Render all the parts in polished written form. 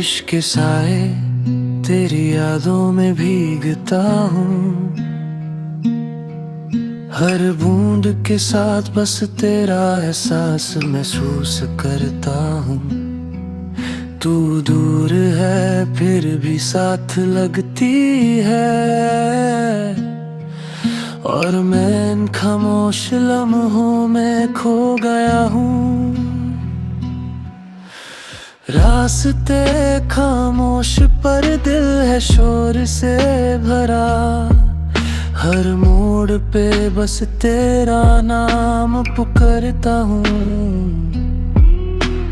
बारिश के साए तेरी यादों में भीगता हूँ। हर बूंद के साथ बस तेरा एहसास महसूस करता हूँ। तू दूर है फिर भी साथ लगती है, और मैं इन खामोश लम्हों में खो गया हूँ। रास्ते खामोश पर दिल है शोर से भरा, हर मोड़ पे बस तेरा नाम पुकारता हूँ।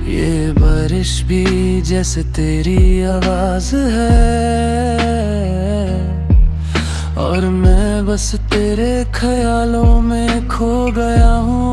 ये बारिश भी जैसे तेरी आवाज है, और मैं बस तेरे ख्यालों में खो गया हूँ।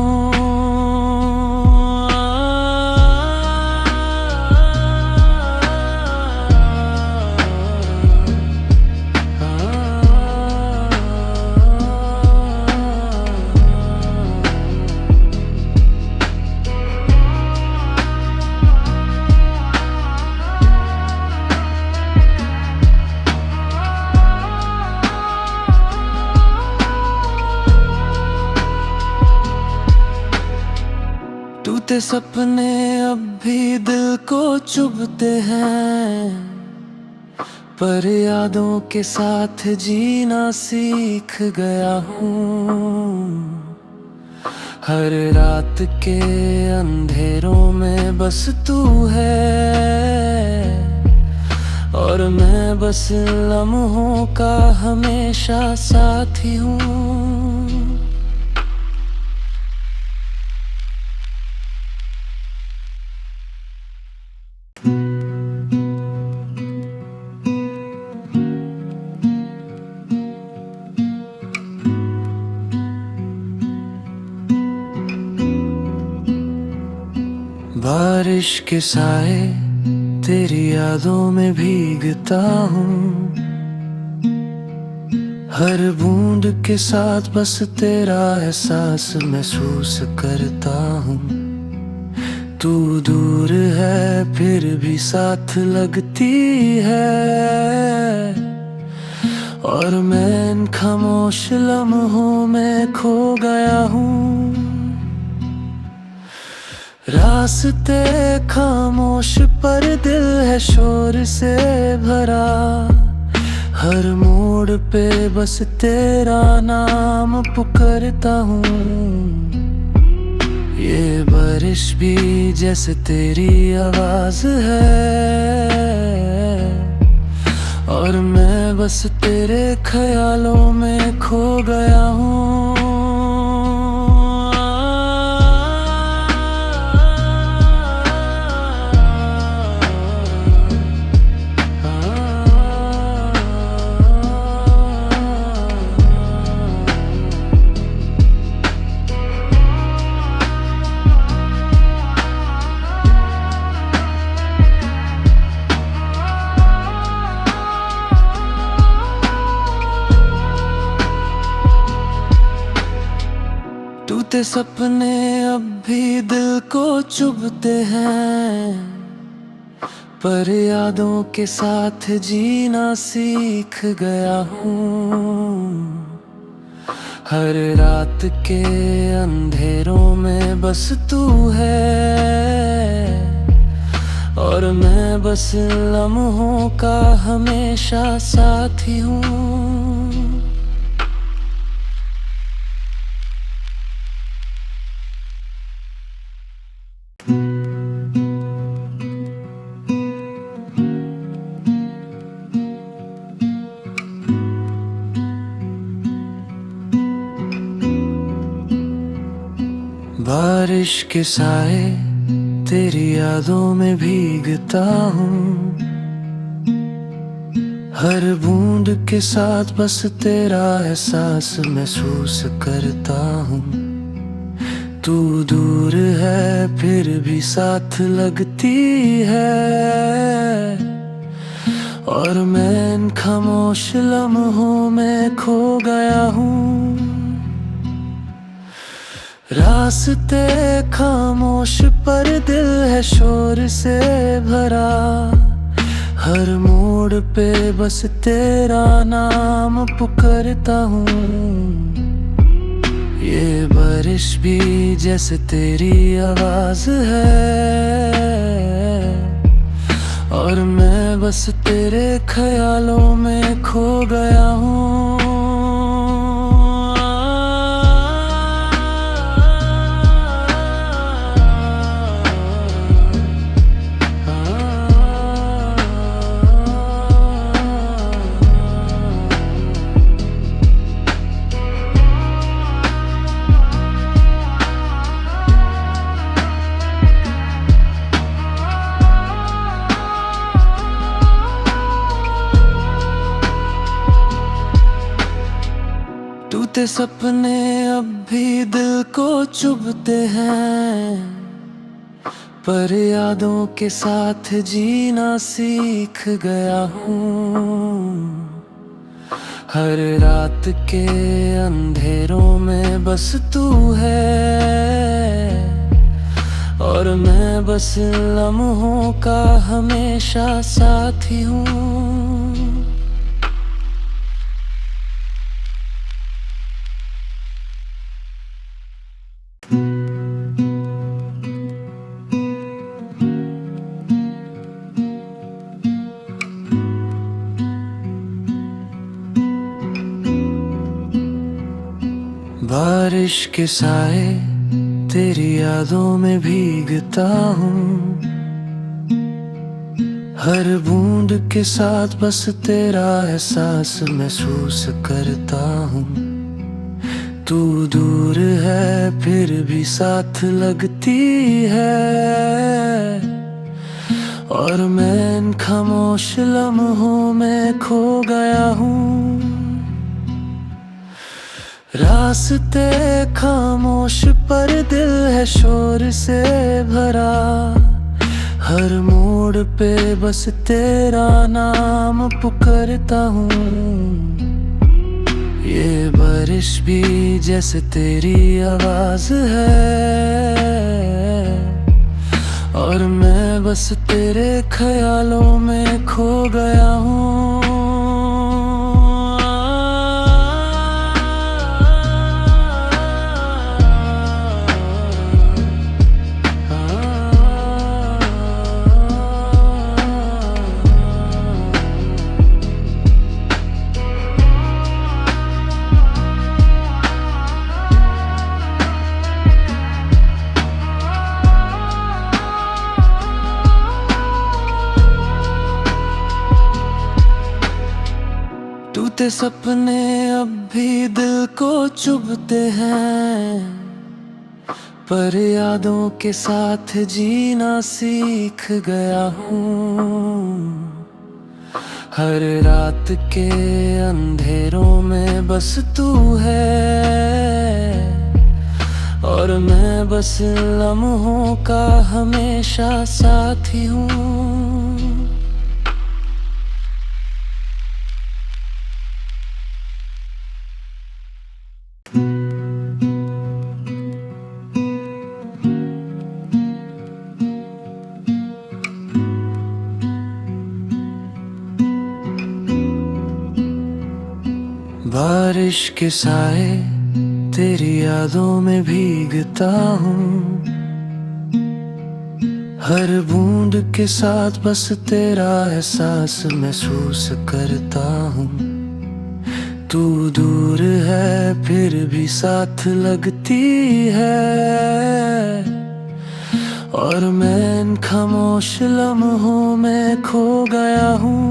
टूटे सपने अब भी दिल को चुभते हैं, पर यादों के साथ जीना सीख गया हूँ। हर रात के अंधेरों में बस तू है, और मैं बस लम्हों का हमेशा साथी हूँ। बारिश के साए तेरी यादों में भीगता हूँ। हर बूंद के साथ बस तेरा एहसास महसूस करता हूँ। तू दूर है फिर भी साथ लगती है, और मैं इन खामोश लम्हों में खो गया हूँ। रास्ते खामोश पर दिल है शोर से भरा, हर मोड़ पे बस तेरा नाम पुकारता हूँ। ये बारिश भी जैसे तेरी आवाज है, और मैं बस तेरे ख्यालों में खो गया हूँ। टूटे सपने अब भी दिल को चुभते हैं, पर यादों के साथ जीना सीख गया हूँ। हर रात के अंधेरों में बस तू है, और मैं बस लम्हों का हमेशा साथी हूँ। बारिश के साए तेरी यादों में भीगता हूँ। हर बूंद के साथ बस तेरा एहसास महसूस करता हूँ। तू दूर है फिर भी साथ लगती है, और मैं इन खामोश लम्हों में खो गया हूँ। रास्ते खामोश पर दिल है शोर से भरा, हर मोड़ पे बस तेरा नाम पुकारता हूँ। ये बारिश भी जैसे तेरी आवाज है, और मैं बस तेरे ख्यालों में खो गया हूँ। टूटे सपने अब भी दिल को चुभते हैं, पर यादों के साथ जीना सीख गया हूँ। हर रात के अंधेरों में बस तू है, और मैं बस लम्हों का हमेशा साथी हूँ। बारिश के साए तेरी यादों में भीगता हूँ, हर बूंद के साथ बस तेरा एहसास महसूस करता हूँ। तू दूर है फिर भी साथ लगती है, और मैं इन खामोश लम्हों में खो गया हूँ। रास्ते खामोश पर दिल है शोर से भरा, हर मोड़ पे बस तेरा नाम पुकारता हूँ। ये बारिश भी जैसे तेरी आवाज है, और मैं बस तेरे ख्यालों में खो गया हूँ। टूटे सपने अब भी दिल को चुभते हैं, पर यादों के साथ जीना सीख गया हूँ। हर रात के अंधेरों में बस तू है, और मैं बस लम्हों का हमेशा साथी हूँ। बारिश के साए तेरी यादों में भीगता हूँ, हर बूंद के साथ बस तेरा एहसास महसूस करता हूँ। तू दूर है फिर भी साथ लगती है, और मैं इन खामोश लम्हों में खो गया हूँ।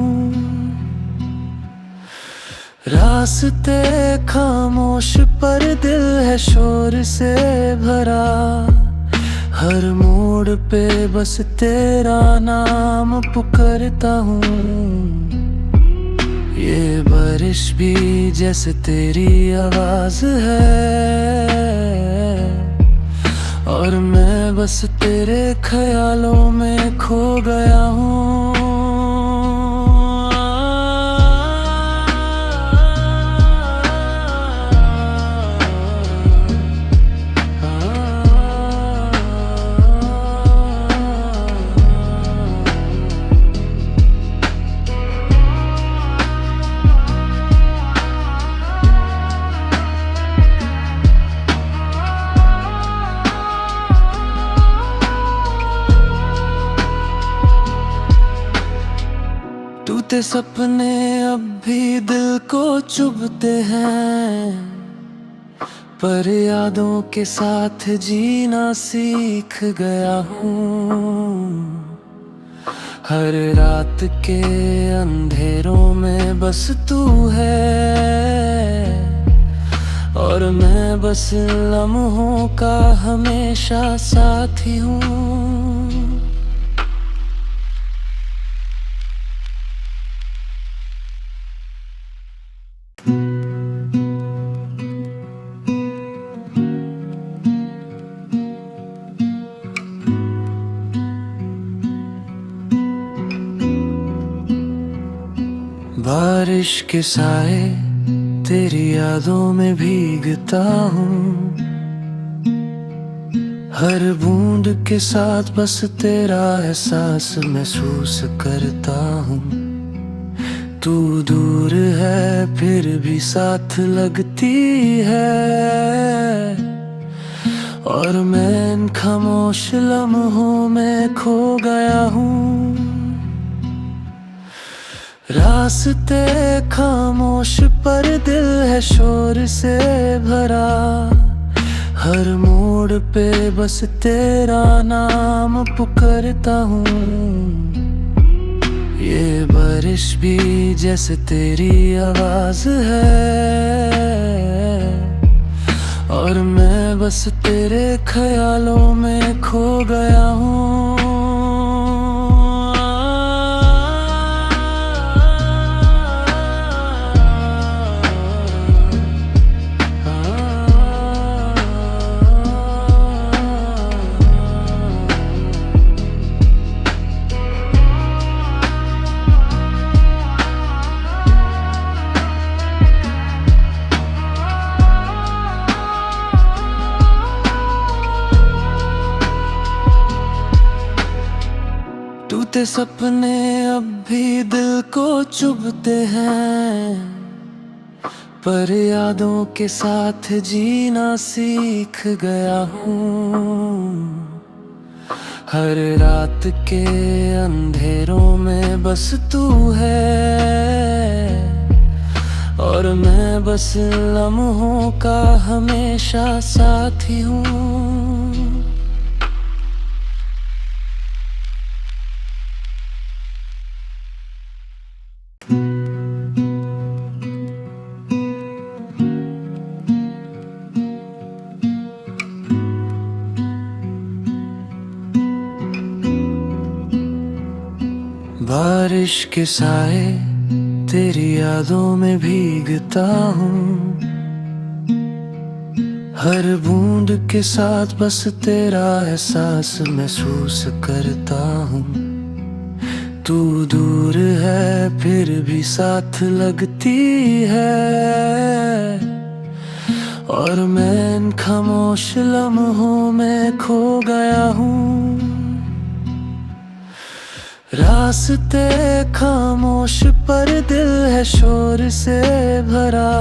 रास्ते खामोश पर दिल है शोर से भरा, हर मोड़ पे बस तेरा नाम पुकारता हूँ। ये बारिश भी जैसे तेरी आवाज है, और मैं बस तेरे ख्यालों में खो गया हूँ। टूटे सपने अब भी दिल को चुभते हैं, पर यादों के साथ जीना सीख गया हूँ। हर रात के अंधेरों में बस तू है, और मैं बस लम्हों का हमेशा साथी हूँ। बारिश के साए तेरी यादों में भीगता हूँ, हर बूंद के साथ बस तेरा एहसास महसूस करता हूँ। तू दूर है फिर भी साथ लगती है, और मैं इन खामोश लम्हों में खो गया हूँ। रास्ते खामोश पर दिल है शोर से भरा, हर मोड़ पे बस तेरा नाम पुकारता हूँ। ये बारिश भी जैसे तेरी आवाज है, और मैं बस तेरे ख्यालों में खो गया हूँ। टूटे सपने अब भी दिल को चुभते हैं, पर यादों के साथ जीना सीख गया हूँ। हर रात के अंधेरों में बस तू है, और मैं बस लम्हों का हमेशा साथी हूँ। बारिश के साए तेरी यादों में भीगता हूँ, हर बूंद के साथ बस तेरा एहसास महसूस करता हूँ। तू दूर है फिर भी साथ लगती है, और मैं इन खामोश लम्हों में खो गया हूँ। रास्ते खामोश पर दिल है शोर से भरा,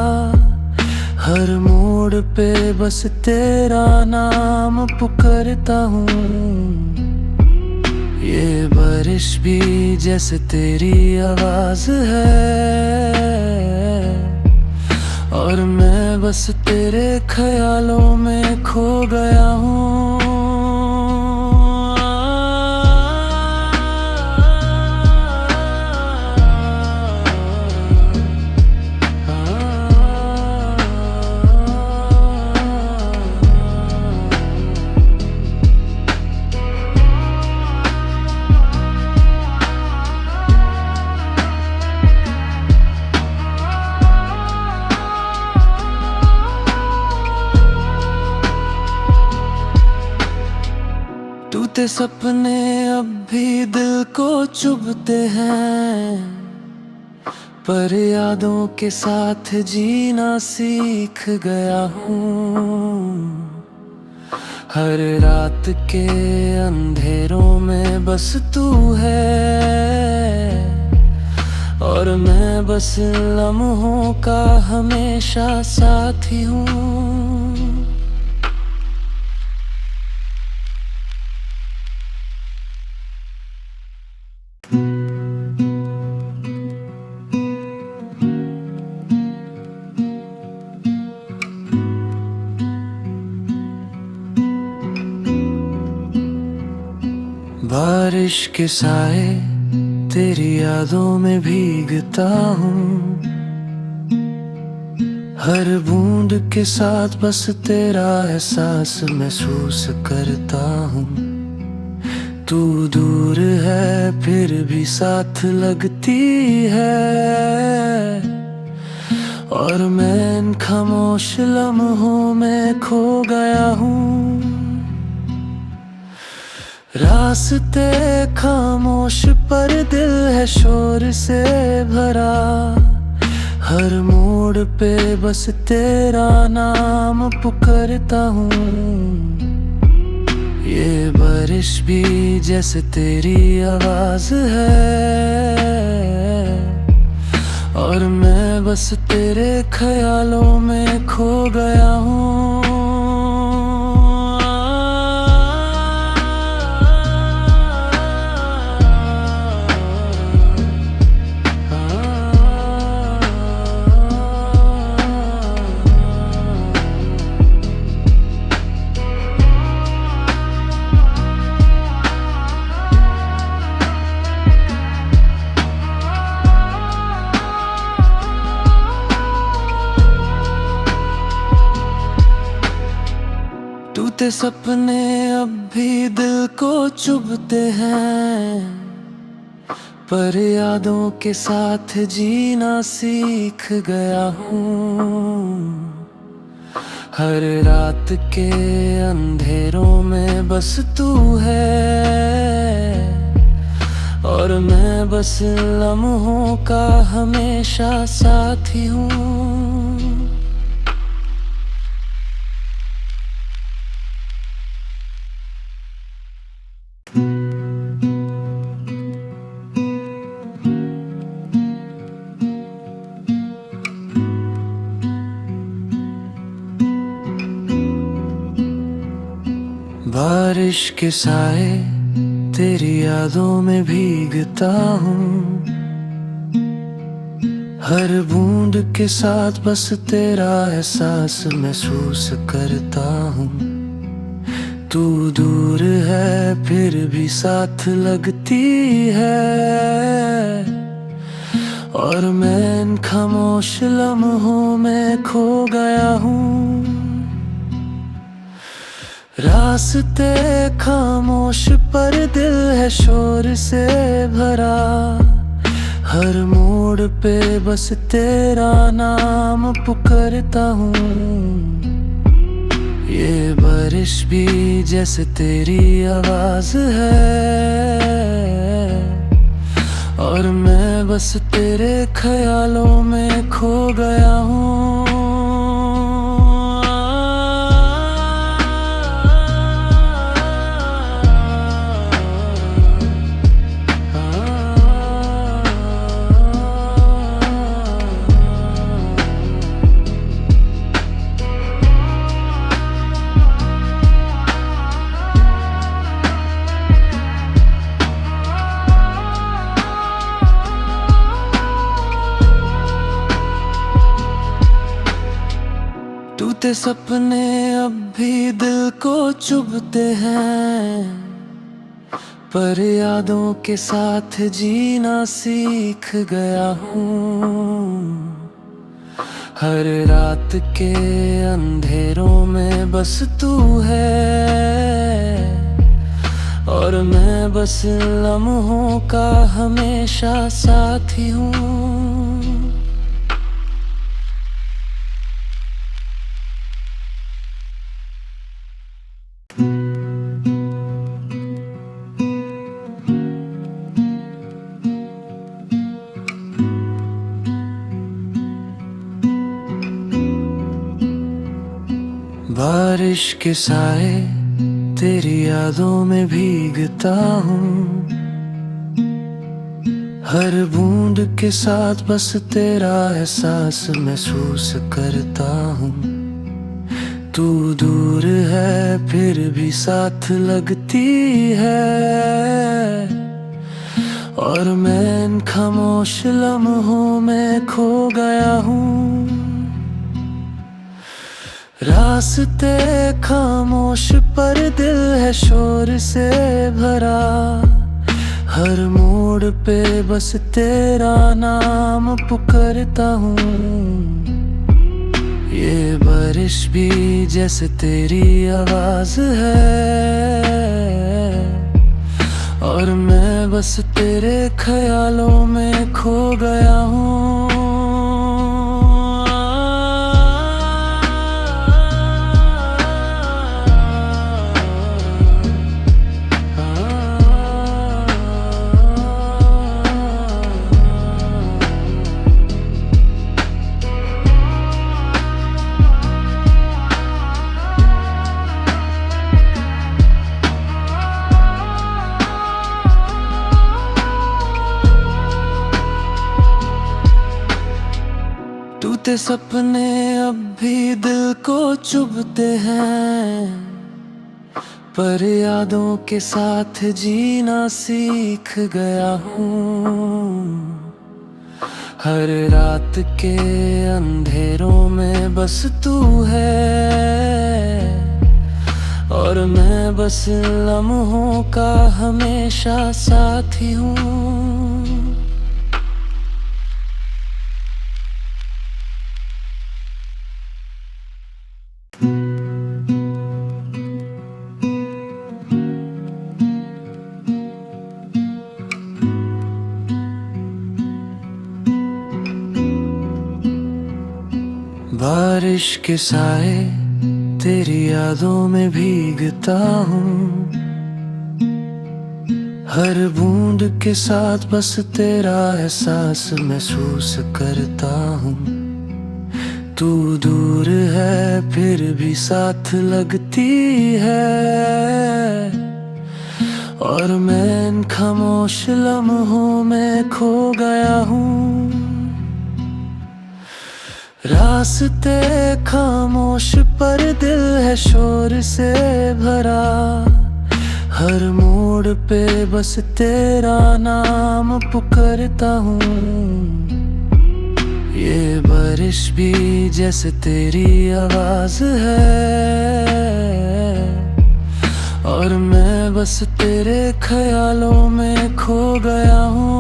हर मोड़ पे बस तेरा नाम पुकारता हूँ। ये बारिश भी जैसे तेरी आवाज है, और मैं बस तेरे ख्यालों में खो गया हूँ। टूटे सपने अब भी दिल को चुभते हैं, पर यादों के साथ जीना सीख गया हूँ। हर रात के अंधेरों में बस तू है, और मैं बस लम्हों का हमेशा साथी हूँ। बारिश के साए तेरी यादों में भीगता हूँ। हर बूंद के साथ बस तेरा एहसास महसूस करता हूँ। तू दूर है फिर भी साथ लगती है, और मैं इन खामोश लम्हों में खो गया हूँ। रास्ते खामोश पर दिल है शोर से भरा, हर मोड़ पे बस तेरा नाम पुकारता हूँ। ये बारिश भी जैसे तेरी आवाज है, और मैं बस तेरे ख्यालों में खो गया हूँ। टूटे सपने अब भी दिल को चुभते हैं, पर यादों के साथ जीना सीख गया हूँ। हर रात के अंधेरों में बस तू है, और मैं बस लम्हों का हमेशा साथी हूँ। बारिश के साए तेरी यादों में भीगता हूँ। हर बूंद के साथ बस तेरा एहसास महसूस करता हूँ। तू दूर है फिर भी साथ लगती है, और मैं इन खामोश लम्हों में खो गया हूँ। रास्ते खामोश पर दिल है शोर से भरा, हर मोड़ पे बस तेरा नाम पुकारता हूँ। ये बारिश भी जैसे तेरी आवाज है, और मैं बस तेरे ख्यालों में खो गया हूँ। टूटे सपने अब भी दिल को चुभते हैं, पर यादों के साथ जीना सीख गया हूँ। हर रात के अंधेरों में बस तू है, और मैं बस लम्हों का हमेशा साथी हूँ। बारिश के साए तेरी यादों में भीगता हूँ। हर बूंद के साथ बस तेरा एहसास महसूस करता हूँ। तू दूर है फिर भी साथ लगती है, और मैं इन खामोश लम्हों में खो गया हूँ। रास्ते खामोश पर दिल है शोर से भरा, हर मोड़ पे बस तेरा नाम पुकारता हूँ। ये बारिश भी जैसे तेरी आवाज है, और मैं बस तेरे ख्यालों में खो गया हूँ। टूटे सपने अब भी दिल को चुभते हैं, पर यादों के साथ जीना सीख गया हूँ। हर रात के अंधेरों में बस तू है, और मैं बस लम्हों का हमेशा साथी हूँ। बारिश के साए तेरी यादों में भीगता हूँ। हर बूंद के साथ बस तेरा एहसास महसूस करता हूँ। तू दूर है फिर भी साथ लगती है, और मैं इन खामोश लम्हों में खो गया हूँ। रास्ते खामोश पर दिल है शोर से भरा, हर मोड़ पे बस तेरा नाम पुकारता हूँ। ये बारिश भी जैसे तेरी आवाज है, और मैं बस तेरे ख्यालों में खो गया हूँ।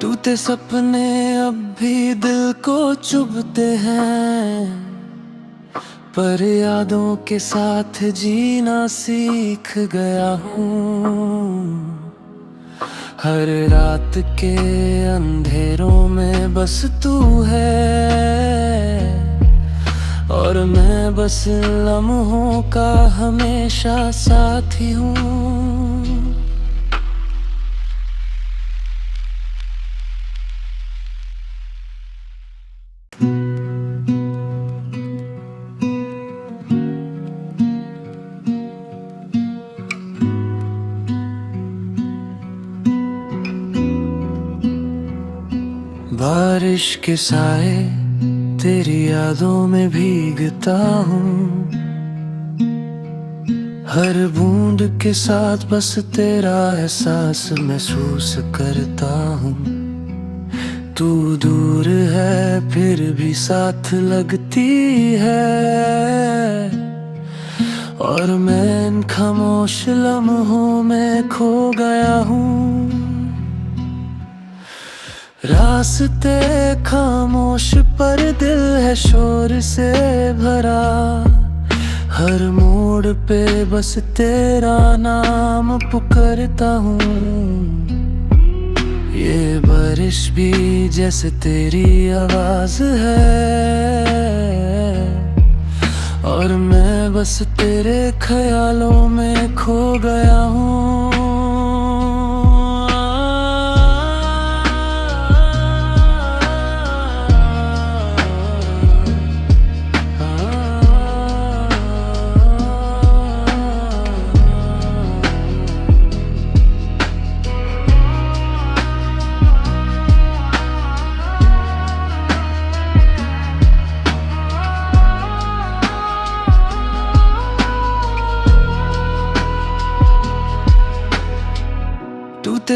टूटे सपने अब भी दिल को चुभते हैं, पर यादों के साथ जीना सीख गया हूँ। हर रात के अंधेरों में बस तू है, और मैं बस लम्हों का हमेशा साथी हूँ। बारिश के साए तेरी यादों में भीगता हूँ। हर बूंद के साथ बस तेरा एहसास महसूस करता हूँ। तू दूर है फिर भी साथ लगती है, और मैं इन खामोश लम्हों में खो गया हूँ। रास्ते खामोश पर दिल है शोर से भरा, हर मोड़ पे बस तेरा नाम पुकारता हूँ। ये बारिश भी जैसे तेरी आवाज है, और मैं बस तेरे ख्यालों में खो गया हूँ।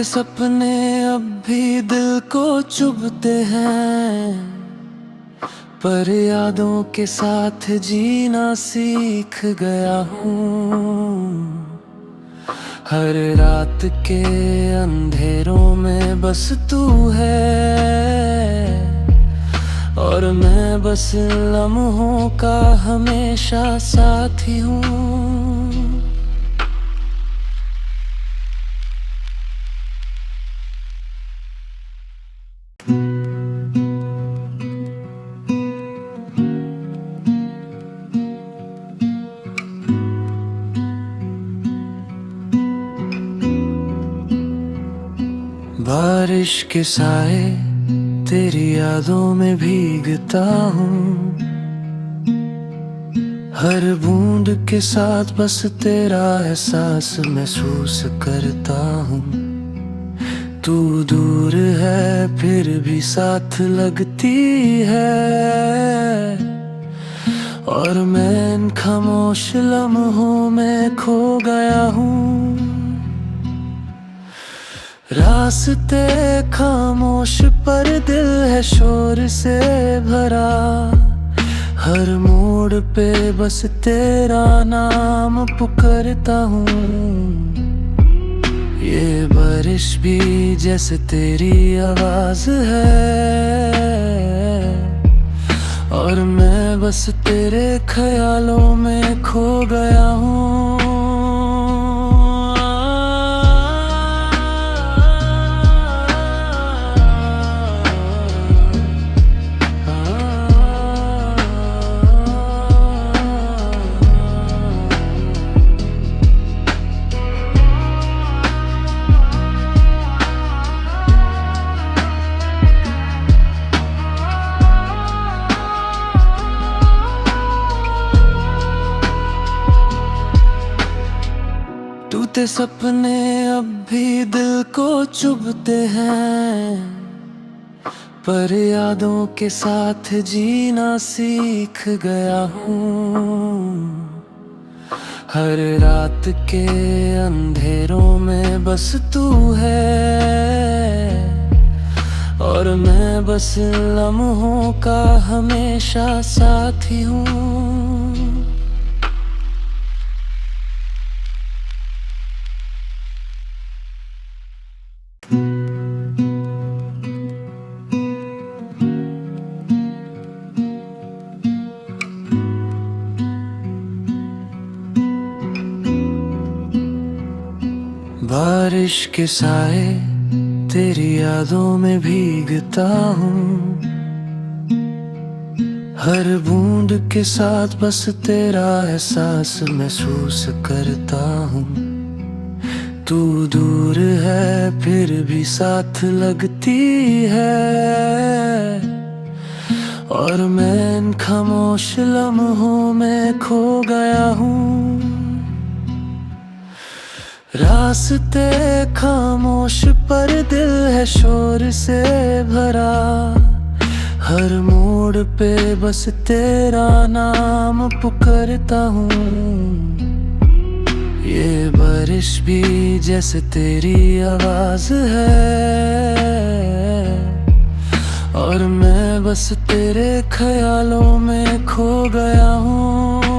टूटे सपने अब भी दिल को चुभते हैं, पर यादों के साथ जीना सीख गया हूँ। हर रात के अंधेरों में बस तू है, और मैं बस लम्हों का हमेशा साथी हूँ। बारिश के साए तेरी यादों में भीगता हूँ, हर बूंद के साथ बस तेरा एहसास महसूस करता हूँ। तू दूर है फिर भी साथ लगती है, और मैं इन खामोश लम्हों में खो गया हूँ। रास्ते खामोश पर दिल है शोर से भरा, हर मोड़ पे बस तेरा नाम पुकारता हूँ। ये बारिश भी जैसे तेरी आवाज है, और मैं बस तेरे ख्यालों में खो गया हूँ। टूटे सपने अब भी दिल को चुभते हैं, पर यादों के साथ जीना सीख गया हूँ। हर रात के अंधेरों में बस तू है, और मैं बस लम्हों का हमेशा साथी हूँ। बारिश के साए तेरी यादों में भीगता हूँ, हर बूंद के साथ बस तेरा एहसास महसूस करता हूँ। तू दूर है फिर भी साथ लगती है, और मैं इन खामोश लम्हों में खो गया हूँ। रास्ते खामोश पर दिल है शोर से भरा, हर मोड़ पे बस तेरा नाम पुकारता हूँ। ये बारिश भी जैसे तेरी आवाज है, और मैं बस तेरे ख्यालों में खो गया हूँ।